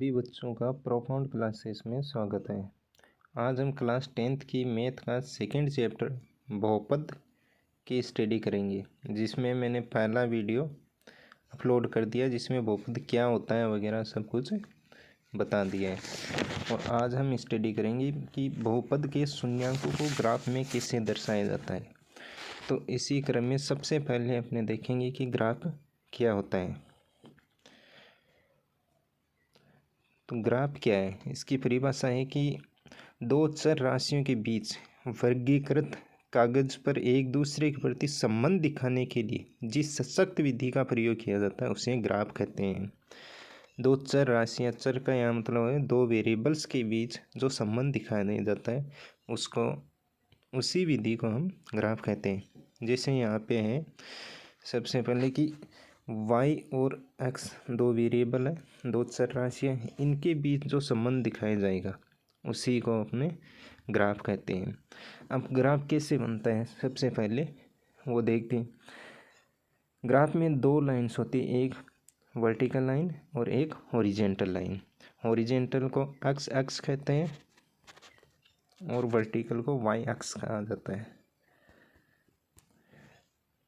सभी बच्चों का प्रोफाउंड क्लासेस में स्वागत है। आज हम क्लास 10th की मैथ का सेकंड चैप्टर बहुपद की स्टडी करेंगे, जिसमें मैंने पहला वीडियो अपलोड कर दिया जिसमें बहुपद क्या होता है वगैरह सब कुछ बता दिया है। और आज हम स्टडी करेंगे कि बहुपद के शून्यांकों को ग्राफ में कैसे दर्शाया जाता है। तो इसी क्रम में सबसे पहले अपने देखेंगे कि ग्राफ क्या होता है। तो ग्राफ क्या है, इसकी परिभाषा है कि दो चर राशियों के बीच वर्गीकृत कागज पर एक दूसरे के प्रति संबंध दिखाने के लिए जिस सशक्त विधि का प्रयोग किया जाता है उसे ग्राफ कहते हैं। दो चर राशियां, चर का यहाँ मतलब है दो वेरिएबल्स के बीच जो संबंध दिखाया जाता है उसको उसी विधि को हम ग्राफ कहते हैं। जैसे यहाँ पे है सबसे पहले कि y और x दो वेरिएबल है, दो चर राशियाँ, इनके बीच जो संबंध दिखाया जाएगा उसी को अपने ग्राफ कहते हैं। अब ग्राफ कैसे बनता है सबसे पहले वो देखते हैं। ग्राफ में दो लाइन्स होती है, एक वर्टिकल लाइन और एक हॉरिजेंटल लाइन। हॉरिजेंटल को एक्स एक्स कहते हैं और वर्टिकल को वाई एक्स कहा जाता है।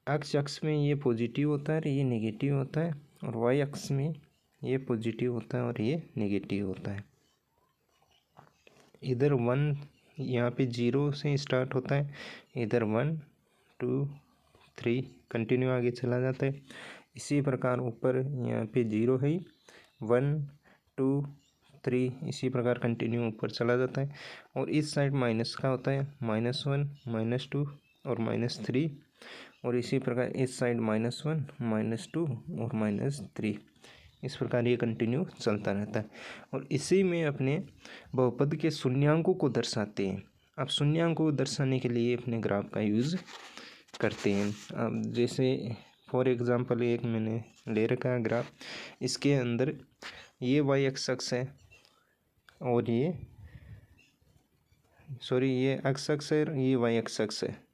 एक्स अक्ष में ये पॉजिटिव होता है और ये नेगेटिव होता है, और वाई अक्ष में ये पॉजिटिव होता है और ये नेगेटिव होता है। इधर 1 यहाँ पे 0 से स्टार्ट होता है, इधर 1 2 3 कंटिन्यू आगे चला जाता है। इसी प्रकार ऊपर यहाँ पे 0 है, 1 2 3 इसी प्रकार कंटिन्यू ऊपर चला जाता है। और इस साइड माइनस का होता है, -1 -2 और -3, और इसी प्रकार इस साइड -1 -2 और -3। इस प्रकार ये कंटिन्यू चलता रहता है और इसी में अपने बहुपद के शून्यांकों को दर्शाते हैं। अब शून्यांकों को दर्शाने के लिए अपने ग्राफ का यूज़ करते हैं। अब जैसे फॉर एग्जांपल एक मैंने ले रखा है ग्राफ, इसके अंदर ये वाई एक्स अक्ष है और ये एक्स अक्ष है, ये वाई एक्स अक्ष है।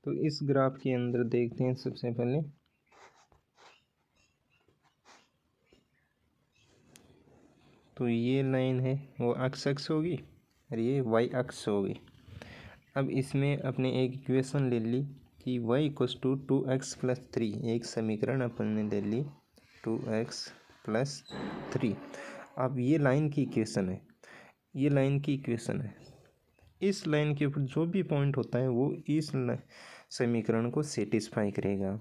तो इस ग्राफ के अंदर देखते हैं सबसे पहले तो ये लाइन है वो एक्स अक्ष होगी और ये वाई अक्ष होगी। अब इसमें अपने एक इक्वेशन ले ली कि y इक्वल्स टू 2x + 3, एक समीकरण अपन ने ले ली 2x + 3। अब ये लाइन की इक्वेशन है, ये लाइन की इक्वेशन है। इस लाइन के ऊपर जो भी पॉइंट होता है वो इस समीकरण को सेटिस्फाई करेगा।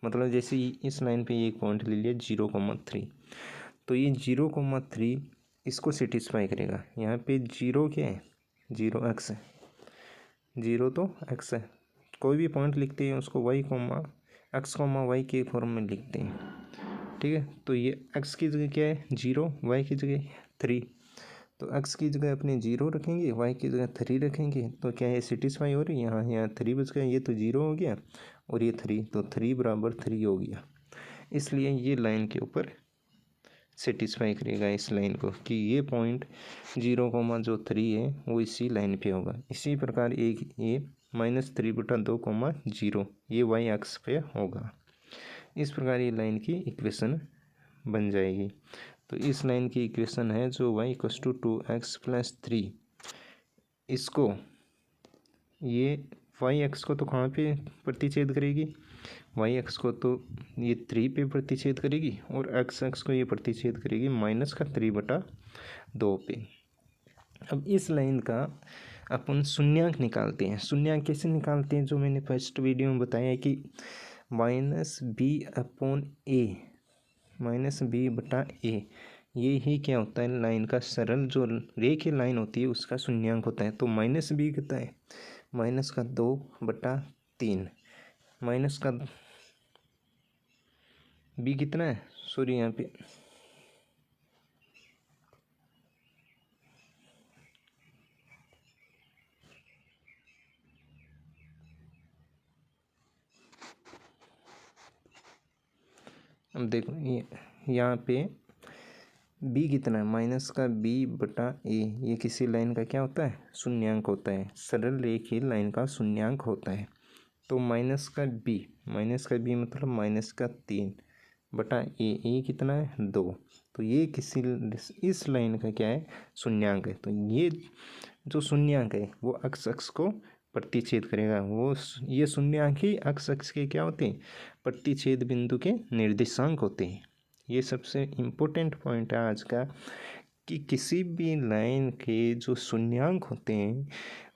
मतलब जैसे इस लाइन पे एक पॉइंट ले लिया 0,3, तो ये 0,3 इसको सेटिस्फाई करेगा। यहाँ पे 0 क्या है, 0 x है, 0 तो x है। कोई भी पॉइंट लिखते हैं उसको x, y के फॉर्म में लिखते हैं, ठीक है। तो ये x की जगह क्या है 0, y की जगह 3, तो x की जगह अपने 0 रखेंगे, y की जगह 3 रखेंगे, तो क्या है सेटिस्फाई हो रही है। यहाँ 3 बच गया, ये तो 0 हो गया और ये 3, तो 3 = 3 हो गया। इसलिए ये लाइन के ऊपर सेटिस्फाई करेगा इस लाइन को कि ये पॉइंट 0,3 है वो इसी लाइन पे होगा। इसी प्रकार एक ये -3/2,0 ये वाई अक्ष पे होगा। इस प्रकार ये लाइन की इक्वेशन बन जाएगी। तो इस लाइन की इक्वेशन है जो y इक्वल्स टू 2x + 3, इसको ये वाई एक्स को तो कहाँ पे प्रतिच्छेद करेगी, वाई एक्स को तो ये 3 पे प्रतिच्छेद करेगी और एक्स एक्स को ये प्रतिच्छेद करेगी -3/2 पे। अब इस लाइन का अपन शून्यांक निकालते हैं। शून्यांक कैसे निकालते हैं, जो मैंने फर्स्ट वीडियो में बताया है कि -b/a ये ही क्या होता है, लाइन का सरल जो रेखीय लाइन होती है उसका शून्यांक होता है। तो -b कितना है, -2/3, माइनस का b कितना है, सॉरी यहाँ पे अब देखो ये यहाँ पे b कितना है, -b/a, ये किसी लाइन का क्या होता है, शून्यांक होता है। सरल रेखीय लाइन का शून्यांक होता है। तो माइनस का बी मतलब माइनस का 3 बटा ए कितना है 2। तो ये किसी इस लाइन का क्या है शून्यांक है। तो ये जो शून्यांक है वो अक्ष को प्रतिच्छेद करेगा। वो ये शून्यांक ही अक्ष के क्या होते हैं प्रतिच्छेद बिंदु के निर्देशांक होते हैं। ये सबसे इम्पोर्टेंट पॉइंट है आज का कि किसी भी लाइन के जो शून्यांक होते हैं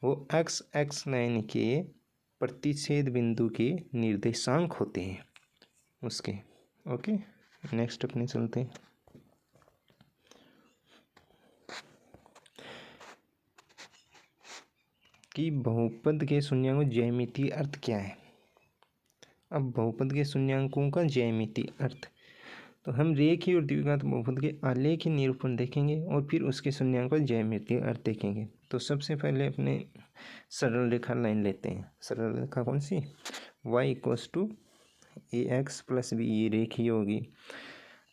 वो एक्स लाइन के प्रतिच्छेद बिंदु के निर्देशांक होते हैं उसके। ओके, नेक्स्ट अपने चलते हैं। कि बहुपद के शून्यांकों ज्यामितीय अर्थ क्या है। अब बहुपद के शून्यांकों का ज्यामितीय अर्थ, तो हम रेखीय और द्विघात बहुपद के आलेखीय निरूपण देखेंगे और फिर उसके शून्यांकों का ज्यामितीय अर्थ देखेंगे। तो सबसे पहले अपने सरल रेखा लाइन लेते हैं। सरल रेखा कौन सी, y=ax+b, ये रेखीय होगी।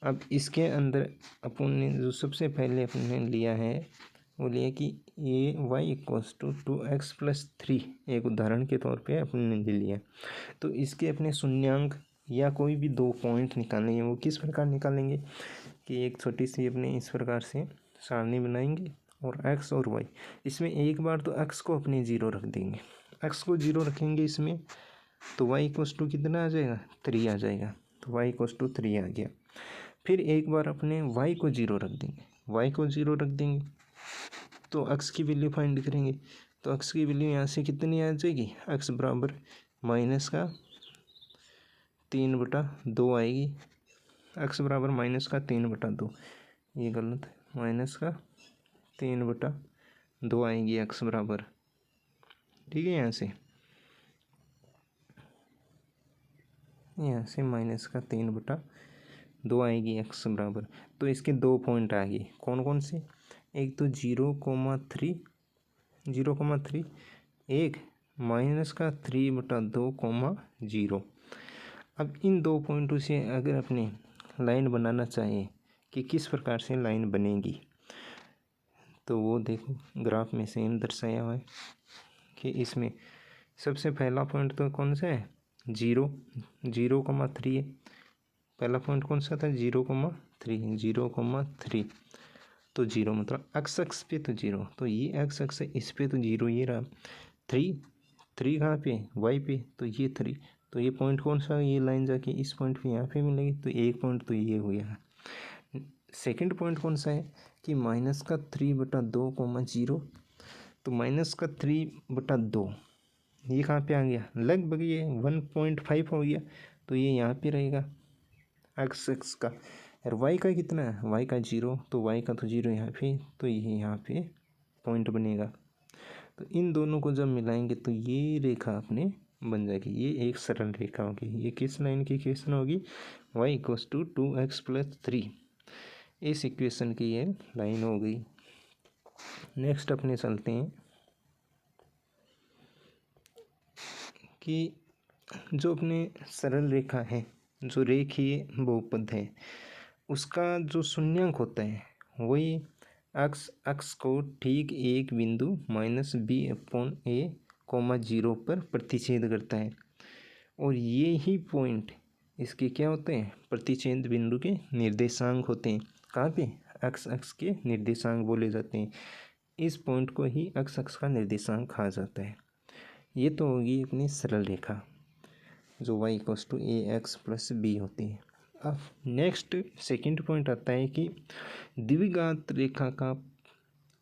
अब इसके अंदर अपन ने जो सबसे पहले अपने लिया है वो लिया कि ये y=2x+3, एक उदाहरण के तौर पे अपने ले लिया। तो इसके अपने शून्यांक या कोई भी दो पॉइंट निकालेंगे। वो किस प्रकार निकालेंगे कि एक छोटी सी अपने इस प्रकार से सारणी बनाएंगे और x और y, इसमें एक बार तो x को अपने 0 रख देंगे। x को 0 रखेंगे इसमें, तो y= कितना आ जाएगा 3 आ जाएगा। तो y=3 आ गया। फिर एक बार अपने y को 0 रख देंगे, y को 0 रख देंगे तो x की वैल्यू फाइंड करेंगे। तो x की वैल्यू यहाँ से कितनी आ जाएगी, x बराबर -3/2 आएगी। x बराबर -3/2, ये गलत है, -3/2 आएगी x बराबर। ठीक है, यहाँ से -3/2 आएगी x बराबर। तो इसके दो पॉइंट आ गए, कौन कौन से, एक तो 0,3, एक -3/2, 0। अब इन दो पॉइंटों से अगर अपने लाइन बनाना चाहिए कि किस प्रकार से लाइन बनेगी, तो वो देखो ग्राफ में सेम दर्शाया हुआ है कि इसमें सबसे पहला पॉइंट तो कौन सा है 0,3 है। पहला पॉइंट कौन सा था 0,3, तो 0 मतलब x पे तो 0, तो ये x है, इस पे तो 0 ये रहा। 3 कहाँ पे y पे, तो ये 3, तो ये पॉइंट कौन सा, ये लाइन जाके इस पॉइंट पे यहाँ पे मिलेगी। तो एक पॉइंट तो ये हो गया। सेकंड पॉइंट कौन सा है कि -3/2, 0, तो -3/2 ये कहाँ पे आ गया, लगभग ये 1.5 हो गया। तो ये यहाँ पे रहेगा x का, और y का कितना है, y का 0, तो y का तो 0 यहाँ पे, तो ये यहाँ पे पॉइंट बनेगा। तो इन दोनों को जब मिलाएंगे तो ये रेखा अपने बन जाएगी। ये एक सरल रेखा होगी। ये किस लाइन की इक्वेशन होगी, y=2x+3, इस इक्वेशन की ये लाइन हो गई। नेक्स्ट अपने चलते हैं कि जो अपने सरल रेखा है, जो रेखीय बहुपद है, उसका जो शून्यांक होता है वही अक्ष को ठीक एक बिंदु -b/a, 0 पर प्रतिच्छेद करता है। और ये ही पॉइंट इसके क्या होते हैं, प्रतिच्छेद बिंदु के निर्देशांक होते हैं। कहाँ पे, अक्ष के निर्देशांक बोले जाते हैं। इस पॉइंट को ही अक्ष का निर्देशांक कहा जाता है। ये तो होगी अपनी सरल रेखा जो y=ax+b होती है। अब नेक्स्ट सेकंड पॉइंट आता है कि द्विघात रेखा का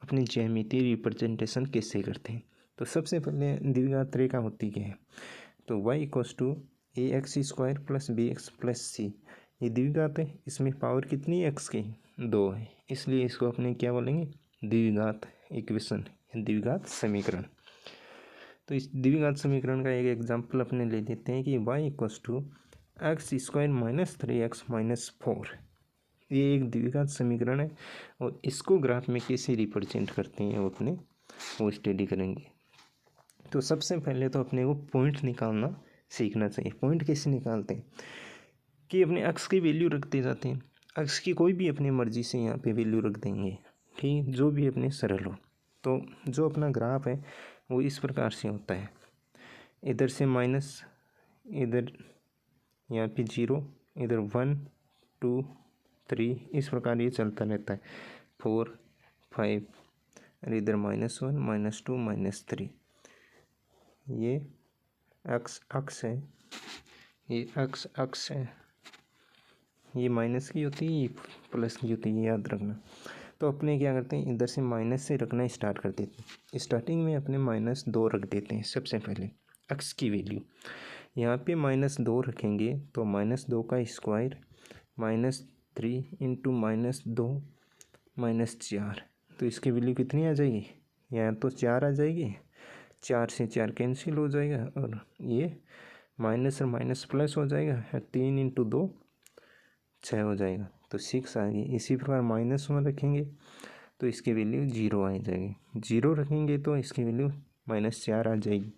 अपनी ज्यामितीय रिप्रेजेंटेशन कैसे करते हैं। तो सबसे पहले द्विघात रेखा होती क्या है, तो y=ax² + bx+c, ये द्विघात है। इसमें पावर कितनी है x की 2 है, इसलिए इसको अपने क्या बोलेंगे, द्विघात इक्वेशन, द्विघात समीकरण। तो इस द्विघात समीकरण का एक एग्जांपल अपने ले लेते हैं कि y=x² - 3x - 4, ये एक द्विघात समीकरण है। और इसको ग्राफ में कैसे रिप्रेजेंट करते हैं वो अपने वो स्टडी करेंगे। तो सबसे पहले तो अपने को पॉइंट निकालना सीखना चाहिए। पॉइंट कैसे निकालते हैं कि अपने अक्ष की वैल्यू रखते जाते हैं। अक्ष की कोई भी अपनी मर्जी से यहाँ पे वैल्यू रख देंगे, ठीक, जो भी अपने सरल हो। तो जो अपना ग्राफ है वो इस प्रकार से होता है इधर से माइनस, इधर यहाँ पे 0, इधर 1 2 3, इस प्रकार ये चलता रहता है। 4 5 और इधर -1 -2 -3। ये अक्स है, ये अक्स है। ये माइनस की होती है, ये प्लस की होती है, ये याद रखना। तो अपने क्या करते हैं, इधर से माइनस से रखना स्टार्ट कर देते हैं। स्टार्टिंग में अपने -2 रख देते हैं सबसे पहले एक्स की वैल्यू। यहाँ पे -2 रखेंगे तो -2 का स्क्वायर -3 इंटू -2 -4, तो इसकी वैल्यू कितनी आ जाएगी, यहाँ तो 4 आ जाएगी, 4 से 4 कैंसिल हो जाएगा और ये माइनस और माइनस प्लस हो जाएगा, 3 इंटू 2 6 हो जाएगा, तो 6 आ गई। इसी प्रकार -1 रखेंगे तो इसकी वैल्यू 0 आ जाएगी, 0 रखेंगे तो इसकी वैल्यू -4 आ जाएगी।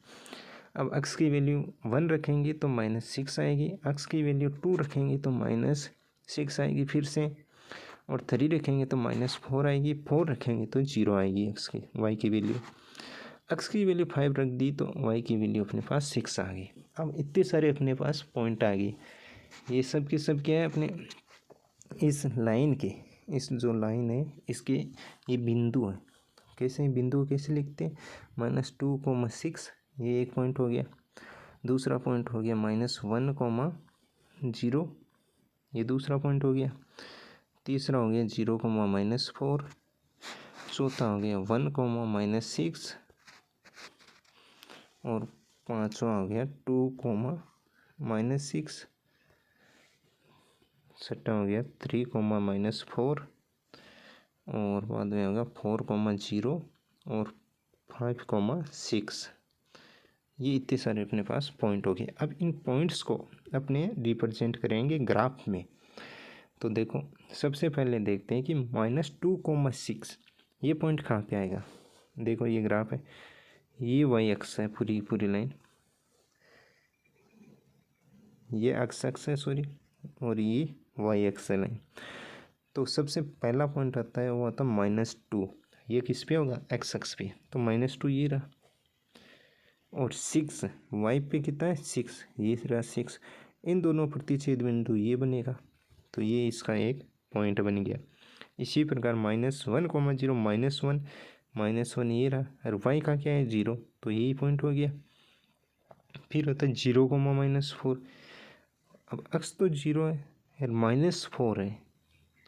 अब एक्स की वैल्यू 1 रखेंगे तो -6 आएगी, एक्स की वैल्यू 2 रखेंगे तो -6 आएगी फिर से, और 3 रखेंगे तो -4 आएगी, 4 रखेंगे तो 0 आएगी एक्स की, वाई की वैल्यू। एक्स की वैल्यू 5 रख दी तो वाई की वैल्यू अपने पास 6 आ गई। अब इतने सारे अपने पास पॉइंट आ गए। ये सब के सब क्या है, अपने इस लाइन के, इस जो लाइन है इसके ये बिंदु है। कैसे बिंदु कैसे लिखते हैं, -2, 6, ये एक पॉइंट हो गया। दूसरा पॉइंट हो गया -1, 0, ये दूसरा पॉइंट हो गया। तीसरा हो गया 0, -4। चौथा हो गया 1, -6 और पाँचवा हो गया 2, -6। छठा हो गया 3, -4 और बाद में होगा 4, 0 और 5, 6। ये इतने सारे अपने पास पॉइंट हो गए। अब इन पॉइंट्स को अपने रिप्रेजेंट करेंगे ग्राफ में। तो देखो सबसे पहले देखते हैं कि -2, 6 ये पॉइंट कहाँ पे आएगा। देखो ये ग्राफ है, ये वाई एक्स है, पूरी लाइन, ये एक्स है सॉरी, और ये वाई एक्स है लाइन। तो सबसे पहला पॉइंट आता है वो आता है -2, ये किस पे होगा, एक्स एक्स पे, तो -2 ये रहा। और 6 वाई पे कितना है, 6, ये रहा 6। इन दोनों प्रतिच्छेद बिंदु ये बनेगा, तो ये इसका एक पॉइंट बन गया। इसी प्रकार -1, 0 -1 ये रहा, और वाई का क्या है 0, तो यही पॉइंट हो गया। फिर होता है 0, -4। अब एक्स तो 0 है और -4 है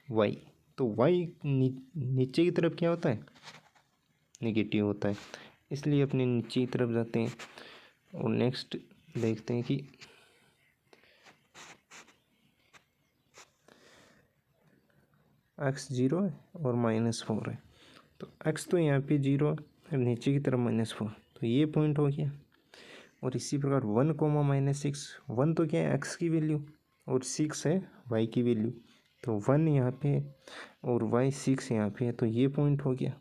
वाई, तो वाई नीचे की तरफ क्या होता है, नेगेटिव होता है, इसलिए अपने नीचे की तरफ जाते हैं। और नेक्स्ट देखते हैं कि एक्स 0 है और -4 है, तो एक्स तो यहाँ पे 0 है और नीचे की तरफ -4, तो ये पॉइंट हो गया। और इसी प्रकार 1, -6, 1 तो क्या है एक्स की वैल्यू और 6 है वाई की वैल्यू, तो 1 यहाँ पे और वाई 6 यहाँ पे है, तो ये पॉइंट हो गया,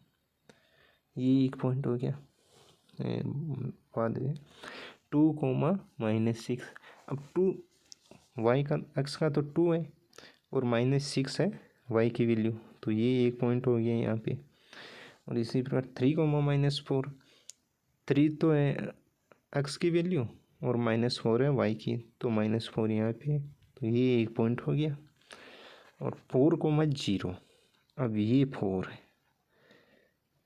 ये एक पॉइंट हो गया। बाद में 2, -6, अब 2 वाई का, एक्स का तो 2 है और -6 है वाई की वैल्यू, तो ये एक पॉइंट हो गया यहाँ पे। और इसी प्रकार 3, -4, 3 तो है एक्स की वैल्यू और -4 है वाई की, तो -4 यहाँ पे, तो ये एक पॉइंट हो गया। और 4, 0, अब ये 4 है,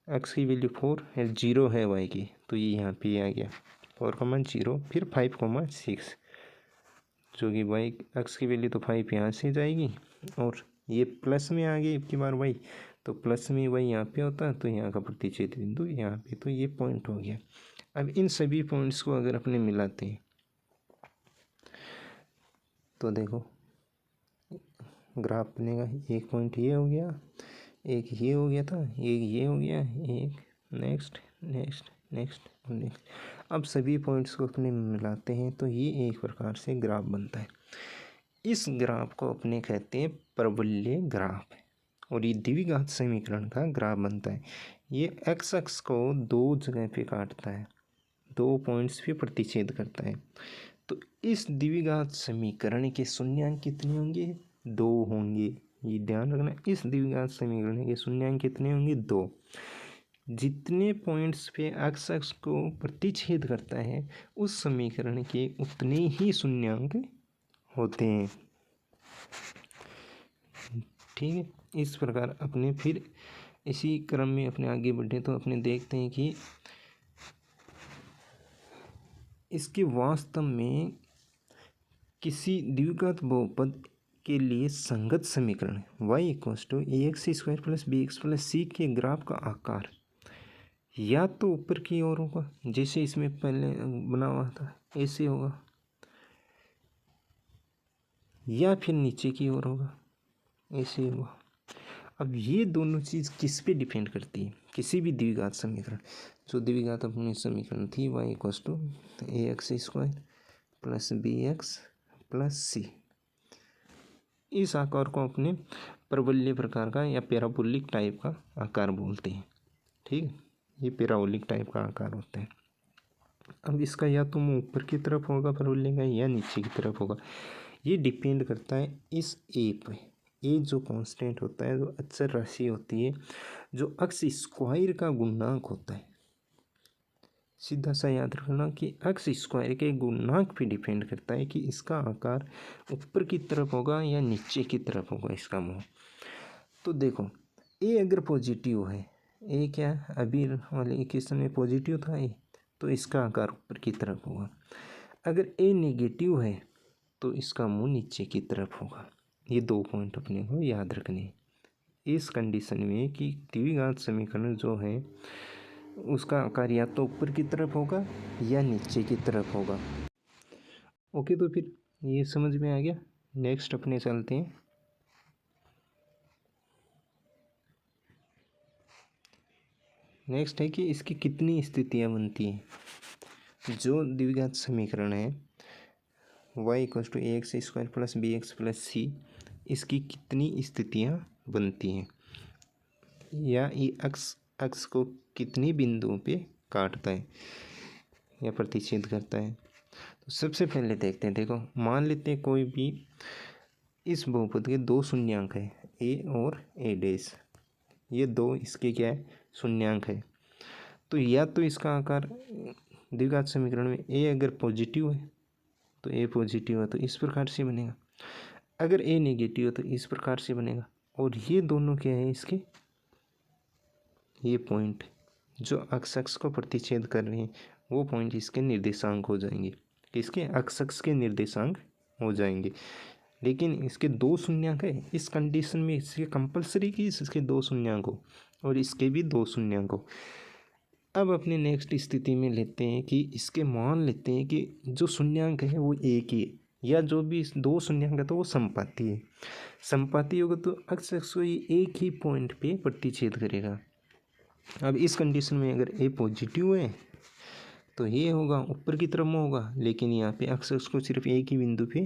एक्स की वैल्यू 4 है, 0 है वाई की, तो ये यहाँ पे आ गया 4, 0। फिर 5, 6, जो कि वाई एक्स की वैल्यू तो 5 यहाँ से जाएगी, और ये प्लस में आ गई की बार वाई, तो प्लस में वाई यहाँ पे होता है, तो यहाँ का प्रतिच्छेद बिंदु यहाँ पे, तो ये पॉइंट हो गया। अब इन सभी पॉइंट्स को अगर अपने मिलाते हैं तो देखो ग्राफ बनेगा। एक पॉइंट ये हो गया, एक ये हो गया था, एक ये हो गया, एक नेक्स्ट नेक्स्ट नेक्स्ट नेक्स्ट। अब सभी पॉइंट्स को अपने मिलाते हैं तो ये एक प्रकार से ग्राफ बनता है। इस ग्राफ को अपने कहते हैं परवलय ग्राफ, और ये द्विघात समीकरण का ग्राफ बनता है। ये एक्स एक्स को दो जगह पे काटता है, 2 पॉइंट्स पे प्रतिच्छेद करता है। तो इस द्विघात समीकरण के शून्यांक कितने होंगे, 2 होंगे। ये ध्यान रखना, इस द्विघात समीकरण के शून्यांक कितने होंगे, 2। जितने पॉइंट्स पे एक्स एक्स को प्रतिच्छेद करता है उस समीकरण के उतने ही शून्यांक होते हैं। ठीक है, इस प्रकार अपने फिर इसी क्रम में अपने आगे बढ़े तो अपने देखते हैं कि इसके वास्तव में किसी द्विघात बहुपद के लिए संगत समीकरण y equals to A X square plus B X plus C के ग्राफ का आकार या तो ऊपर की ओर होगा जैसे इसमें पहले बना हुआ था ऐसे होगा, या फिर नीचे की ओर होगा ऐसे होगा। अब ये दोनों चीज़ किस पे डिपेंड करती है? किसी भी द्विघात समीकरण, जो द्विघात अपनी समीकरण थी y equals to A X square plus B X plus C, इस आकार को अपने परवलय प्रकार का या पैराबोलिक टाइप का आकार बोलते हैं। ठीक है, ये पैराबोलिक टाइप का आकार होता है। अब इसका या तो मुँह ऊपर की तरफ होगा परवलय का या नीचे की तरफ होगा, ये डिपेंड करता है इस ए पे। ए जो कांस्टेंट होता है, जो अचर राशि होती है, जो अक्स स्क्वायर का गुणांक होता है। सीधा सा याद रखना कि एक्स स्क्वायर के गुणांक पे डिपेंड करता है कि इसका आकार ऊपर की तरफ होगा या नीचे की तरफ होगा इसका मुंह। तो देखो, ए अगर पॉजिटिव है, ए क्या अभी वाले इक्वेशन में पॉजिटिव था ए, तो इसका आकार ऊपर की तरफ होगा। अगर ए नेगेटिव है तो इसका मुंह नीचे की तरफ होगा। ये दो पॉइंट अपने को याद रखने इस कंडीशन में कि द्विघात समीकरण जो है उसका आकार या तो ऊपर की तरफ होगा या नीचे की तरफ होगा। ओके, तो फिर ये समझ में आ गया। नेक्स्ट अपने चलते हैं। नेक्स्ट है कि इसकी कितनी स्थितियां बनती हैं। जो द्विघात समीकरण है y equals to A X square plus B X plus C, इसकी कितनी स्थितियां बनती हैं या ये अक्स को कितनी बिंदुओं पे काटता है या प्रतिच्छेद करता है। तो सबसे पहले देखते हैं, देखो मान लेते हैं कोई भी इस बहुपद के दो शून्यांक है ए और ए डैश, ये दो इसके क्या है शून्यांक है। तो या तो इसका आकार द्विघात समीकरण में ए अगर पॉजिटिव है तो ए पॉजिटिव है तो इस प्रकार से बनेगा, अगर ए नेगेटिव है तो इस प्रकार से बनेगा। और ये दोनों क्या है इसके, ये पॉइंट जो अक्ष को प्रतिच्छेद कर रहे हैं वो पॉइंट इसके निर्देशांक हो जाएंगे, इसके अक्ष के निर्देशांक हो जाएंगे। लेकिन इसके दो शून्यांक है, इस कंडीशन में इसके कंपलसरी कि इसके दो शून्यांक हो और इसके भी दो शून्यांक हो। अब अपने नेक्स्ट स्थिति में लेते हैं कि इसके मान लेते हैं कि जो शून्यांक है वो एक ही है, या जो भी दो शून्यांक है तो वो समपाती है। समपाती होगा तो अक्ष को ये एक ही पॉइंट पे प्रतिच्छेद करेगा। अब इस कंडीशन में अगर ए पॉजिटिव है तो ये होगा ऊपर की तरफ में होगा, लेकिन यहाँ पे अक्ष को सिर्फ एक ही बिंदु पे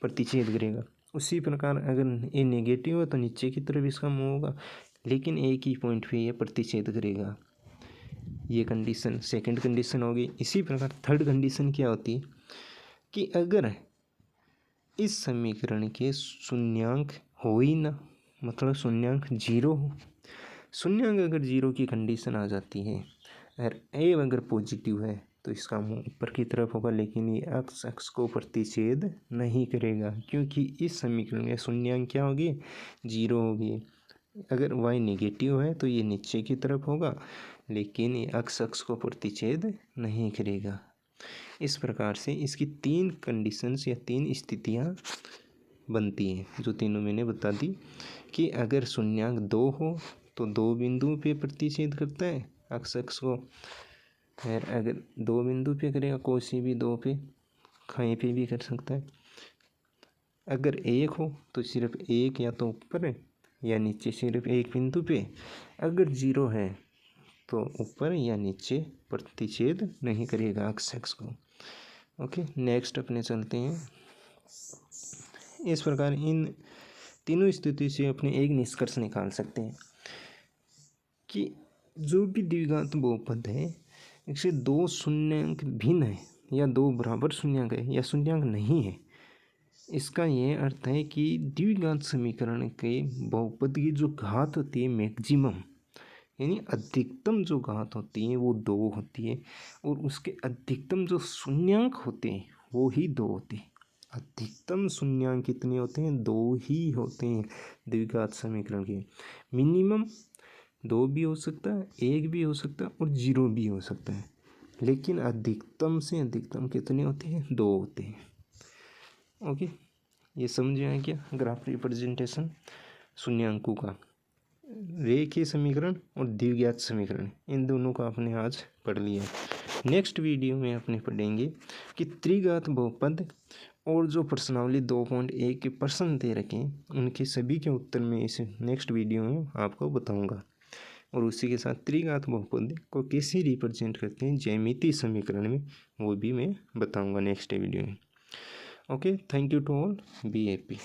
प्रतिच्छेद करेगा। उसी प्रकार अगर ए नेगेटिव है तो नीचे की तरफ इसका मुँह होगा, लेकिन एक ही पॉइंट पे ये प्रतिच्छेद करेगा। ये कंडीशन सेकंड कंडीशन होगी। इसी प्रकार थर्ड कंडीशन क्या होती है कि अगर इस समीकरण के शून्यांक हो ही ना, मतलब शून्यांक जीरो हो, शून्यांक अगर जीरो की कंडीशन आ जाती है और ए अगर पॉजिटिव है तो इसका मुंह ऊपर की तरफ होगा, लेकिन ये अक्ष को प्रतिच्छेद नहीं करेगा क्योंकि इस समीकरण में शून्यांक क्या होगी, जीरो होगी। अगर y नेगेटिव है तो ये नीचे की तरफ होगा, लेकिन ये अक्ष को प्रतिच्छेद नहीं करेगा। इस प्रकार से इसकी तीन कंडीशंस या तीन स्थितियाँ बनती हैं, जो तीनों मैंने बता दी कि अगर शून्यांक दो हो तो दो बिंदु पे प्रतिच्छेद करता है अक्ष को, और अगर दो बिंदु पे करेगा कोई भी दो पे, कहीं पे भी कर सकता है। अगर एक हो तो सिर्फ एक, या तो ऊपर या नीचे सिर्फ एक बिंदु पे। अगर जीरो है तो ऊपर या नीचे प्रतिच्छेद नहीं करेगा अक्ष को। ओके, नेक्स्ट अपने चलते हैं। इस प्रकार इन तीनों स्थिति से अपने एक निष्कर्ष निकाल सकते हैं कि जो भी द्विघात बहुपद है इससे दो शून्यांक भिन्न है या दो बराबर शून्यांक है या शून्यांक नहीं है, इसका ये अर्थ है कि द्विघात समीकरण के बहुपद की जो घात होती है मैक्सिमम, यानी अधिकतम जो घात होती है वो 2 होती है और उसके अधिकतम जो शून्यांक होते हैं वो ही 2 होते हैं। अधिकतम शून्यांक कितने होते हैं? 2 ही होते हैं द्विघात समीकरण के। मिनिमम 2 भी हो सकता है, 1 भी हो सकता है और 0 भी हो सकता है, लेकिन अधिकतम से अधिकतम कितने होते हैं? 2 होते हैं। ओके, ये समझ आया क्या? ग्राफ रिप्रेजेंटेशन शून्यांकों का, रेखीय समीकरण और द्विघात समीकरण, इन दोनों को आपने आज पढ़ लिया। नेक्स्ट वीडियो में अपने पढ़ेंगे कि त्रिघात बहुपद और जो प्रश्नावली 2.1 के प्रश्न दे रखे हैं उनके सभी के उत्तर मैं इस नेक्स्ट वीडियो में आपको बताऊंगा। और उसी के साथ त्रिघात बहुपद को कैसे रिप्रेजेंट करते हैं ज्यामितीय समीकरण में, वो भी मैं बताऊंगा नेक्स्ट वीडियो में। Okay, thank you to all, be happy.